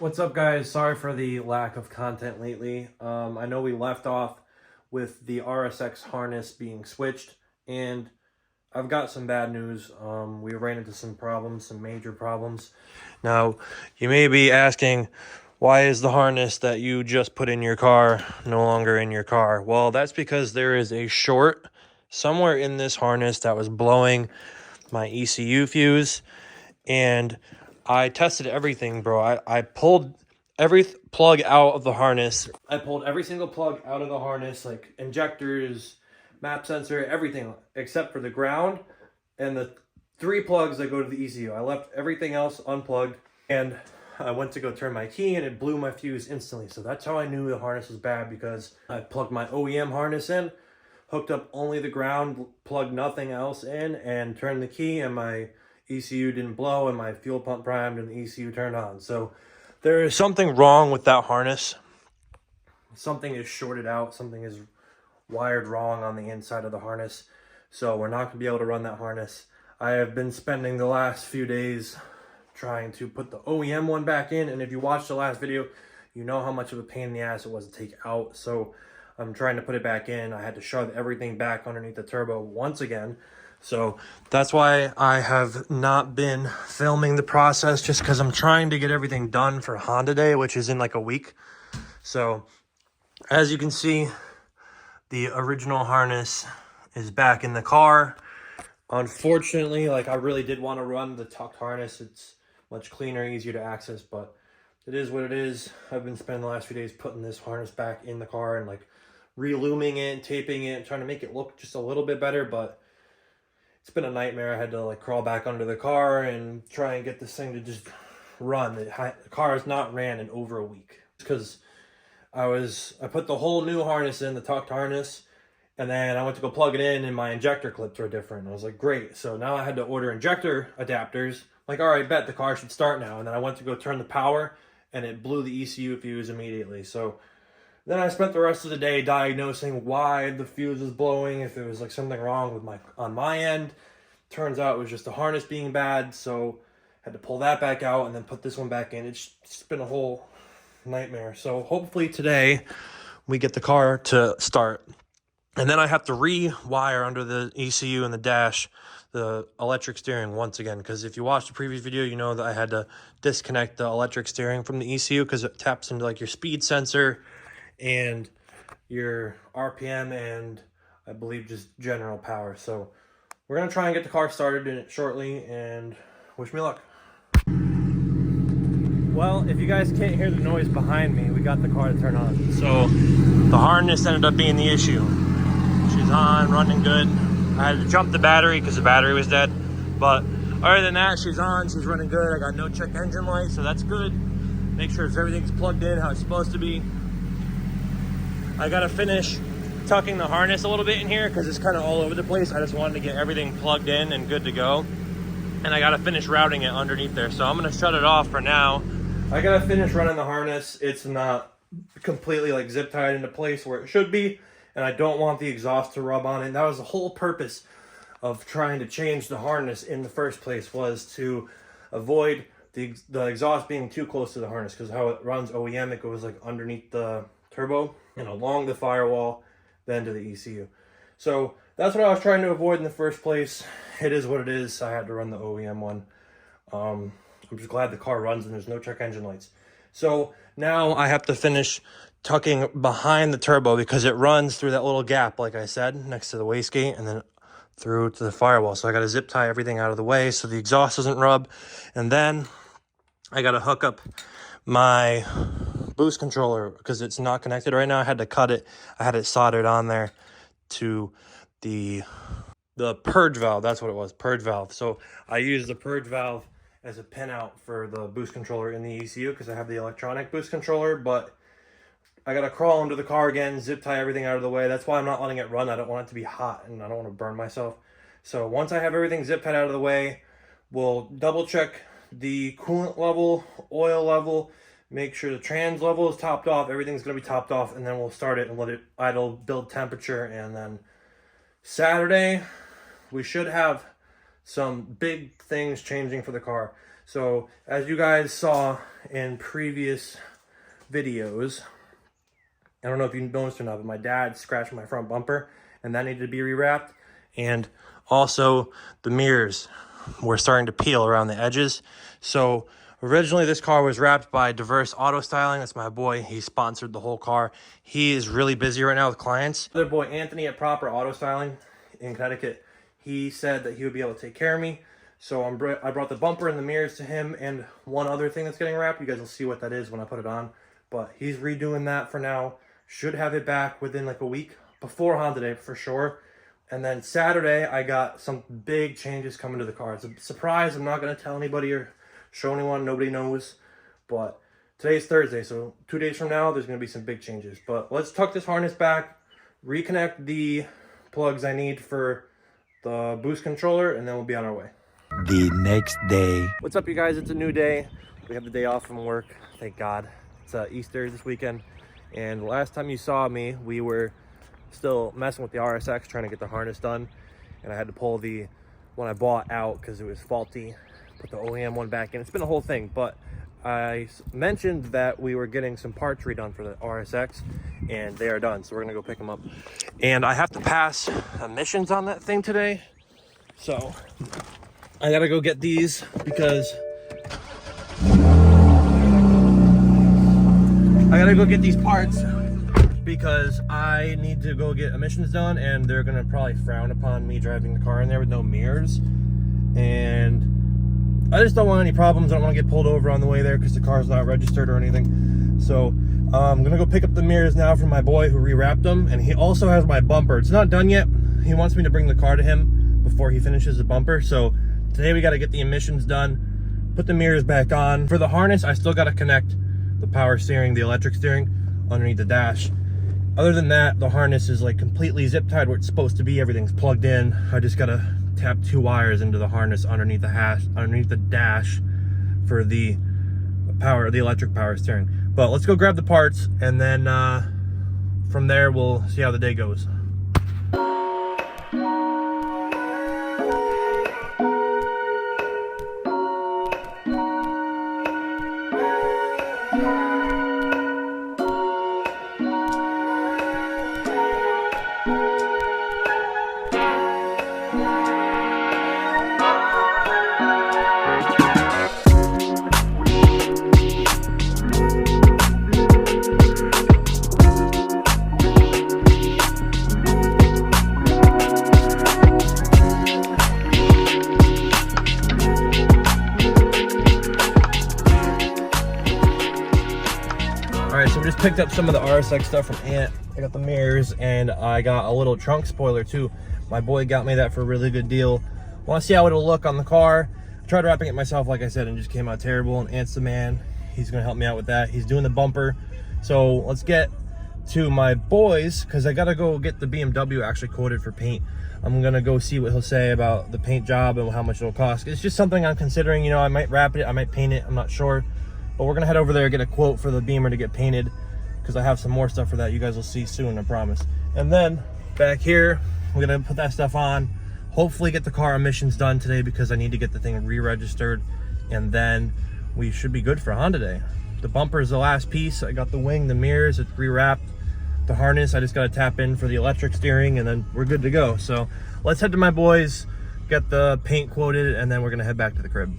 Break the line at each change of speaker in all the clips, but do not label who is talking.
What's up, guys? Sorry for the lack of content lately. I know we left off with the RSX harness being switched, and I've got some bad news. We ran into some problems, some major problems. Now, you may be asking, why is the harness that you just put in your car no longer in your car? Well, that's because there is a short somewhere in this harness that was blowing my ECU fuse, and I tested everything, bro. I pulled every plug out of the harness. I pulled every single plug out of the harness, like injectors, map sensor, everything except for the ground and the 3 plugs that go to the ECU. I left everything else unplugged, and I went to go turn my key and it blew my fuse instantly. So that's how I knew the harness was bad, because I plugged my OEM harness in, hooked up only the ground, plugged nothing else in, and turned the key, and my ECU didn't blow, and my fuel pump primed, and the ECU turned on. So there is something wrong with that harness. Something is shorted out. Something is wired wrong on the inside of the harness. So we're not going to be able to run that harness. I have been spending the last few days trying to put the OEM one back in. And if you watched the last video, you know how much of a pain in the ass it was to take out. So I'm trying to put it back in. I had to shove everything back underneath the turbo once again. So that's why I have not been filming the process, just because I'm trying to get everything done for Hday, which is in like a week. So as you can see, the original harness is back in the car. Unfortunately, like, I really did want to run the tucked harness. It's much cleaner, easier to access, but it is what it is. I've been spending the last few days putting this harness back in the car and like re-luming it, taping it, trying to make it look just a little bit better, but it's been a nightmare. I had to like crawl back under the car and try and get this thing to just run. The car has not ran in over a week, because I put the whole new harness in, the tucked harness, and then I went to go plug it in and my injector clips were different. I was like, great. So now I had to order injector adapters. Like, all right, bet the car should start now. And then I went to go turn the power and it blew the ECU fuse immediately. So then I spent the rest of the day diagnosing why the fuse was blowing, if it was like something wrong with on my end. Turns out it was just the harness being bad, so I had to pull that back out and then put this one back in. It's been a whole nightmare. So hopefully today we get the car to start. And then I have to rewire under the ECU and the dash the electric steering once again, because if you watched the previous video, you know that I had to disconnect the electric steering from the ECU because it taps into like your speed sensor and your RPM and I believe just general power. So we're going to try and get the car started in it shortly, and wish me luck. Well, if you guys can't hear the noise behind me, we got the car to turn on. So the harness ended up being the issue. She's on, running good. I had to jump the battery because the battery was dead. But other than that, she's on, she's running good. I got no check engine light, so that's good. Make sure everything's plugged in how it's supposed to be. I got to finish tucking the harness a little bit in here because it's kind of all over the place. I just wanted to get everything plugged in and good to go. And I got to finish routing it underneath there. So I'm going to shut it off for now. I got to finish running the harness. It's not completely like zip tied into place where it should be. And I don't want the exhaust to rub on it. And that was the whole purpose of trying to change the harness in the first place, was to avoid the exhaust being too close to the harness, because how it runs OEM, it goes like underneath the turbo and along the firewall, then to the ECU. So that's what I was trying to avoid in the first place. It is what it is. I had to run the OEM one. I'm just glad the car runs and there's no check engine lights. So now I have to finish tucking behind the turbo because it runs through that little gap, like I said, next to the wastegate and then through to the firewall. So I got to zip tie everything out of the way so the exhaust doesn't rub. And then I got to hook up my boost controller because it's not connected right now. I had to cut it. I had it soldered on there to the purge valve. That's what it was, purge valve. So I used the purge valve as a pinout for the boost controller in the ECU because I have the electronic boost controller, but I gotta crawl under the car again, zip tie everything out of the way. That's why I'm not letting it run. I don't want it to be hot and I don't want to burn myself. So once I have everything zip tied out of the way, we'll double check the coolant level, oil level, make sure the trans level is topped off. Everything's gonna be topped off, and then we'll start it and let it idle, build temperature, and then Saturday we should have some big things changing for the car. So as you guys saw in previous videos, I don't know if you noticed or not, but my dad scratched my front bumper and that needed to be rewrapped. And also the mirrors were starting to peel around the edges. So originally this car was wrapped by Diverse Auto Styling. That's my boy. He sponsored the whole car. He is really busy right now with clients. Other boy Anthony at Proper Auto Styling in Connecticut, he said that he would be able to take care of me. So I brought the bumper and the mirrors to him, and one other thing that's getting wrapped. You guys will see what that is when I put it on. But he's redoing that for now. Should have it back within like a week before Hday for sure. And then Saturday, I got some big changes coming to the car. It's a surprise. I'm not going to tell anybody or show anyone. Nobody knows. But today's Thursday, so 2 days from now, there's going to be some big changes. But let's tuck this harness back, reconnect the plugs I need for the boost controller, and then we'll be on our way.
The next day.
What's up, you guys? It's a new day. We have the day off from work. Thank God. It's Easter this weekend. And last time you saw me, we were still messing with the RSX, trying to get the harness done. And I had to pull the one I bought out because it was faulty. Put the OEM one back in. It's been a whole thing. But I mentioned that we were getting some parts redone for the RSX. And they are done. So we're going to go pick them up. And I have to pass emissions on that thing today. So I gotta go get these because I need to go get emissions done, and they're gonna probably frown upon me driving the car in there with no mirrors. And I just don't want any problems. I don't want to get pulled over on the way there because the car's not registered or anything. So I'm gonna go pick up the mirrors now from my boy who rewrapped them, and he also has my bumper. It's not done yet. He wants me to bring the car to him before he finishes the bumper. So today we got to get the emissions done, put the mirrors back on. For the harness, I still got to connect the power steering, the electric steering underneath the dash. Other than that, the harness is like completely zip tied where it's supposed to be. Everything's plugged in. I just got to tap 2 wires into the harness underneath the dash for the electric power steering. But let's go grab the parts, and then from there we'll see how the day goes. So we just picked up some of the RSX stuff from Ant. I got the mirrors, and I got a little trunk spoiler too. My boy got me that for a really good deal. Want to see how it'll look on the car. I tried wrapping it myself, like I said, and just came out terrible. And Ant's the man. He's going to help me out with that. He's doing the bumper. So let's get to my boys, because I got to go get the BMW actually quoted for paint. I'm going to go see what he'll say about the paint job and how much it'll cost. It's just something I'm considering. You know, I might wrap it, I might paint it. I'm not sure. But we're gonna head over there, get a quote for the Beamer to get painted, because I have some more stuff for that. You guys will see soon, I promise. And then back here, we're gonna put that stuff on, hopefully get the car emissions done today, because I need to get the thing re-registered, and then we should be good for Hday. The bumper is the last piece. I got the wing, the mirrors, it's re-wrapped. The harness, I just gotta tap in for the electric steering, and then we're good to go. So let's head to my boys, get the paint quoted, and then we're gonna head back to the crib.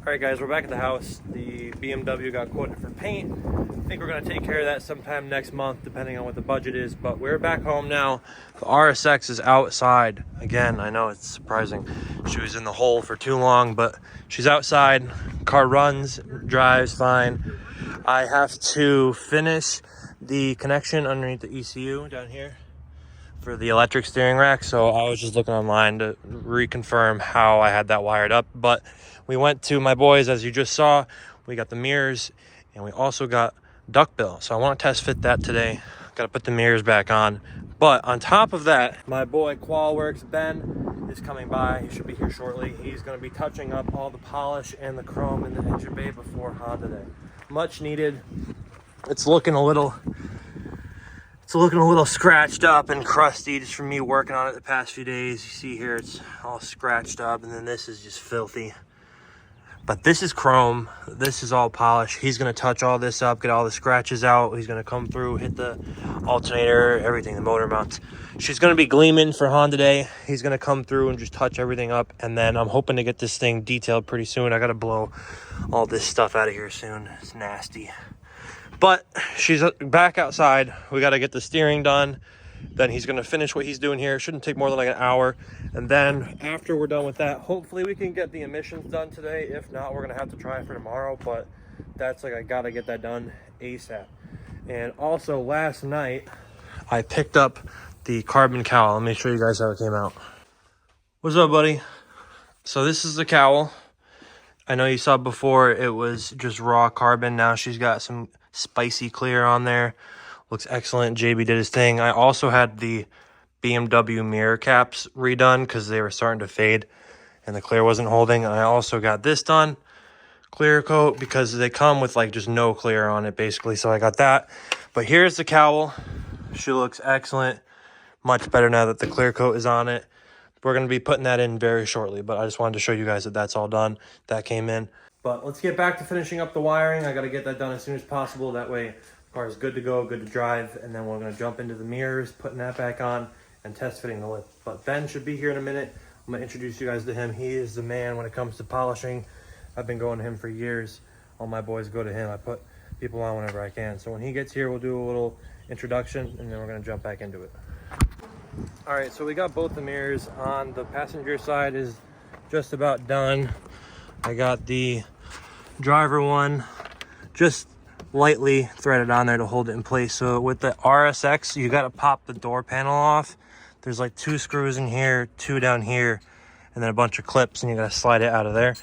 All right, guys, we're back at the house. The BMW got quoted for paint. I think we're gonna take care of that sometime next month, depending on what the budget is, but we're back home now. The RSX is outside. Again, I know it's surprising. She was in the hole for too long, but she's outside. Car runs, drives fine. I have to finish the connection underneath the ECU down here for the electric steering rack. So I was just looking online to reconfirm how I had that wired up, but we went to my boys, as you just saw. We got the mirrors, and we also got duckbill. So I want to test fit that today. Got to put the mirrors back on. But on top of that, my boy Qualworks Ben is coming by. He should be here shortly. He's going to be touching up all the polish and the chrome in the engine bay before Hday. Much needed. It's looking a little scratched up and crusty just from me working on it the past few days. You see here, it's all scratched up, and then this is just filthy. But this is chrome. This is all polished. He's going to touch all this up, get all the scratches out. He's going to come through, hit the alternator, everything, the motor mounts. She's going to be gleaming for Hday. He's going to come through and just touch everything up. And then I'm hoping to get this thing detailed pretty soon. I got to blow all this stuff out of here soon. It's nasty. But she's back outside. We got to get the steering done. Then he's going to finish what he's doing here. It shouldn't take more than like an hour. And then after we're done with that, hopefully we can get the emissions done today. If not, we're going to have to try for tomorrow. But that's like, I got to get that done ASAP. And also last night, I picked up the carbon cowl. Let me show you guys how it came out. What's up, buddy? So this is the cowl. I know you saw before it was just raw carbon. Now she's got some spicy clear on there. Looks excellent. JB did his thing. I also had the BMW mirror caps redone because they were starting to fade and the clear wasn't holding. I also got this done, clear coat, because they come with like just no clear on it basically. So I got that. But here's the cowl. She looks excellent. Much better now that the clear coat is on it. We're going to be putting that in very shortly, but I just wanted to show you guys that that's all done. That came in. But let's get back to finishing up the wiring. I got to get that done as soon as possible. That way car is good to go, good to drive, and then we're going to jump into the mirrors, putting that back on, and test fitting the lip. But Ben should be here in a minute. I'm going to introduce you guys to him. He is the man when it comes to polishing. I've been going to him for years. All my boys go to him. I put people on whenever I can. So when he gets here, we'll do a little introduction, and then we're going to jump back into it. All right, so we got both the mirrors on. The passenger side is just about done. I got the driver one just lightly threaded on there to hold it in place. So with the Rsx, you got to pop the door panel off. There's like 2 screws in here, 2 down here, and then a bunch of clips, and you got to slide it out of there.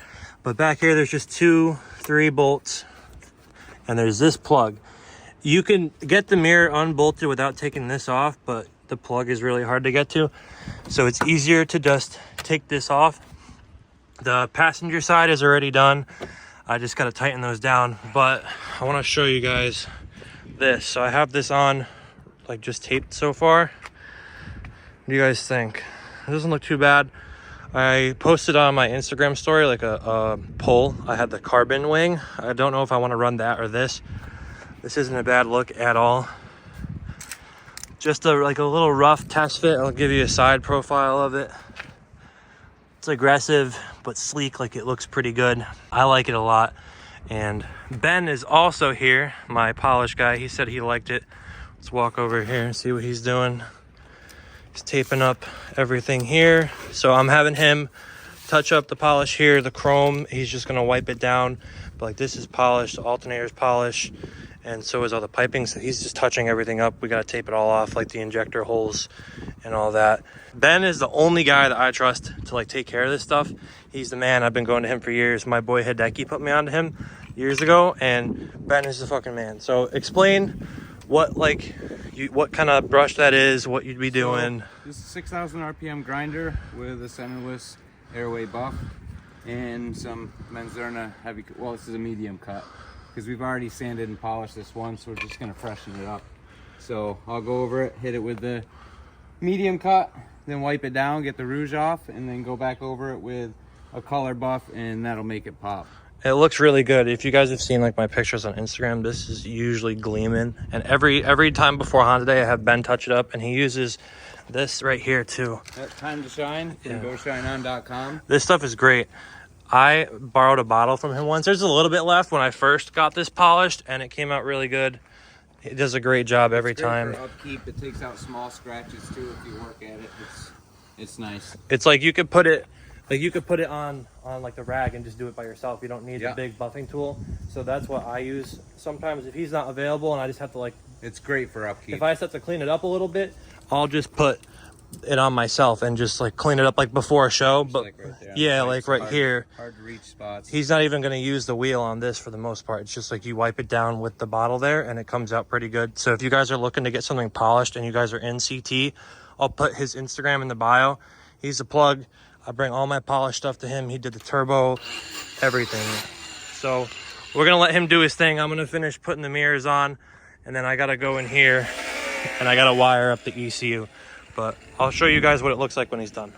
But back here, there's just 2, 3 bolts, and there's this plug. You can get the mirror unbolted without taking this off, but the plug is really hard to get to. So it's easier to just take this off. The passenger side is already done. I just got to tighten those down, but I want to show you guys this. So I have this on, like just taped so far. What do you guys think? It doesn't look too bad. I posted on my Instagram story like a poll. I had the carbon wing. I don't know if I want to run that or this. This isn't a bad look at all. Just like a little rough test fit. I'll give you a side profile of it. It's aggressive but sleek, like it looks pretty good. I like it a lot. And Ben is also here, my polish guy. He said he liked it. Let's walk over here and see what he's doing. He's taping up everything here. So I'm having him touch up the polish here, the chrome. He's just gonna wipe it down. But like this is polished, the alternator's polished, and so is all the piping. So he's just touching everything up. We gotta tape it all off, like the injector holes and all that. Ben is the only guy that I trust to like take care of this stuff. He's the man. I've been going to him for years. My boy Hday put me onto him years ago, and Ben is the fucking man. So explain what what kind of brush that is, what you'd be doing.
So, this is a 6,000 RPM grinder with a centerless airway buff and some Menzerna heavy. Well, this is a medium cut because we've already sanded and polished this one, so we're just gonna freshen it up. So I'll go over it, hit it with the medium cut, then wipe it down, get the rouge off, and then go back over it with a color buff, and that'll make it pop.
It looks really good. If you guys have seen like my pictures on Instagram, this is usually gleaming. And every time before Hday, I have Ben touch it up, and he uses this right here too.
That Time to Shine from GoShineOn.com.
This stuff is great. I borrowed a bottle from him once. There's a little bit left when I first got this polished, and it came out really good. He does a great job every time.
For upkeep. It takes out small scratches too if you work at it. It's nice.
It's like you could put it on like the rag and just do it by yourself. You don't need the big buffing tool. So that's what I use sometimes if he's not available and I just have to like.
It's great for upkeep.
If I just have to clean it up a little bit, I'll just put it on myself and just like clean it up like before a show. But
like right there,
yeah, like right here.
Hard to reach spots.
He's not even going to use the wheel on this for the most part. It's just like you wipe it down with the bottle there and it comes out pretty good. So if you guys are looking to get something polished and you guys are in CT, I'll put his Instagram in the bio. He's a plug. I bring all my polished stuff to him. He did the turbo, everything. So we're going to let him do his thing. I'm going to finish putting the mirrors on, and then I got to go in here and I got to wire up the ECU. But I'll show you guys what it looks like when he's done.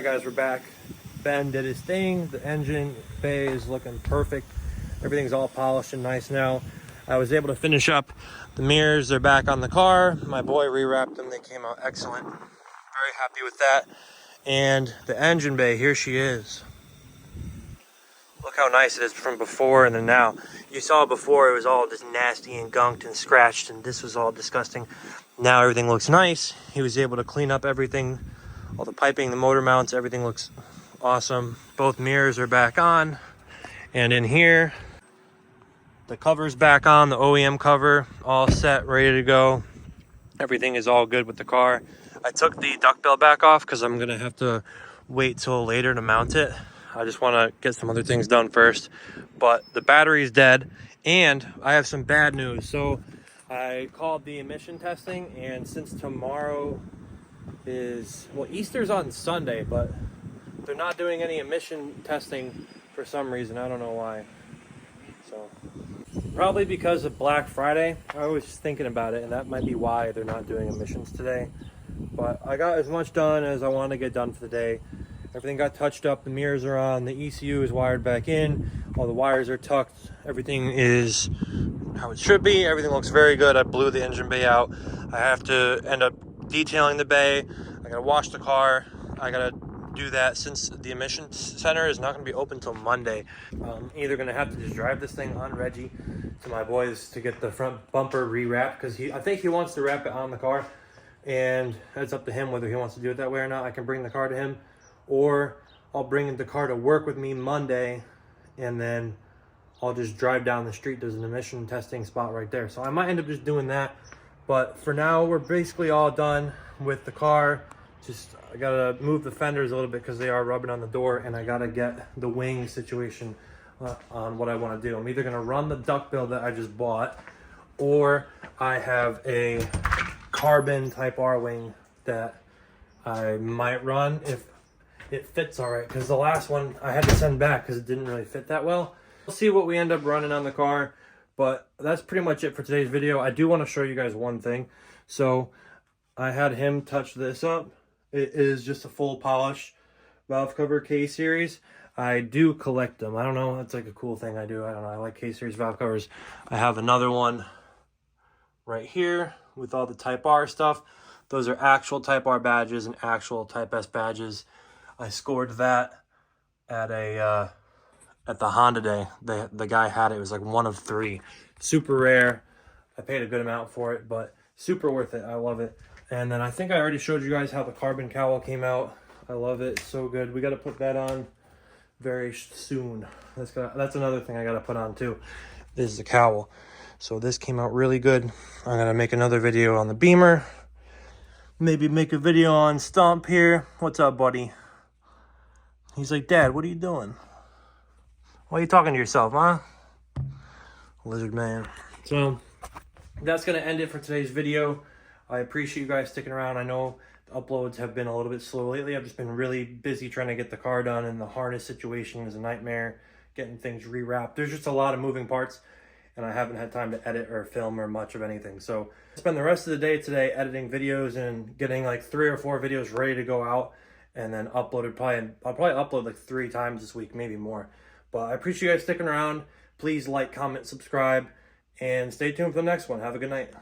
guys, we're back. Ben did his thing. The engine bay is looking perfect. Everything's all polished and nice now. I was able to finish up the mirrors. They're back on the car. My boy rewrapped them. They came out excellent. Very happy with that. And the engine bay, here she is. Look how nice it is from before and then now. You saw before it was all just nasty and gunked and scratched, and this was all disgusting. Now everything looks nice. He was able to clean up everything, all the piping, the motor mounts, everything looks awesome. Both mirrors are back on. And in here, the cover's back on, the OEM cover, all set, ready to go. Everything is all good with the car. I took the duckbill back off because I'm gonna have to wait till later to mount it. I just want to get some other things done first. But the battery's dead, and I have some bad news. So I called the emission testing, and since tomorrow is, well, Easter's on Sunday, but they're not doing any emission testing for some reason. I don't know why. So probably because of Black Friday. I was thinking about it, and that might be why they're not doing emissions today. But I got as much done as I wanted to get done for the day. Everything got touched up. The mirrors are on. The ECU is wired back in. All the wires are tucked. Everything is how it should be. Everything looks very good. I blew the engine bay out. I have to end up detailing the bay. I gotta wash the car. I gotta do that since the emissions center is not going to be open till Monday. I'm either going to have to just drive this thing on Reggie to my boys to get the front bumper re-wrapped, because I think he wants to wrap it on the car, and it's up to him whether he wants to do it that way or not. I can bring the car to him, or I'll bring the car to work with me Monday, and then I'll just drive down the street. There's an emission testing spot right there, so I might end up just doing that. But for now, we're basically all done with the car. Just, I gotta move the fenders a little bit because they are rubbing on the door, and I gotta get the wing situation on what I want to do. I'm either gonna run the duckbill that I just bought, or I have a carbon Type R wing that I might run if it fits all right, because the last one I had to send back because it didn't really fit that well. We'll see what we end up running on the car, but that's pretty much it for today's video. I do want to show you guys one thing. So I had him touch this up. It is just a full polish valve cover K-Series. I do collect them. I don't know. That's like a cool thing I do. I don't know. I like K-Series valve covers. I have another one right here with all the Type R stuff. Those are actual Type R badges and actual Type S badges. I scored that at a at the Honda Day. The guy had it. It was like one of 3. Super rare. I paid a good amount for it, but super worth it. I love it. And then I think I already showed you guys how the carbon cowl came out. I love it. It's so good. We got to put that on very soon. That's another thing I got to put on too. This is the cowl. So this came out really good. I'm going to make another video on the Beamer. Maybe make a video on Stomp here. What's up, buddy? He's like, Dad, what are you doing? Why are you talking to yourself, huh? Lizard man. So that's going to end it for today's video. I appreciate you guys sticking around. I know the uploads have been a little bit slow lately. I've just been really busy trying to get the car done, and the harness situation is a nightmare, getting things rewrapped. There's just a lot of moving parts, and I haven't had time to edit or film or much of anything. So I spend the rest of the day today editing videos and getting like 3 or 4 videos ready to go out, and then uploaded. I'll probably upload like 3 times this week, maybe more. But I appreciate you guys sticking around. Please like, comment, subscribe, and stay tuned for the next one. Have a good night.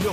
Yo,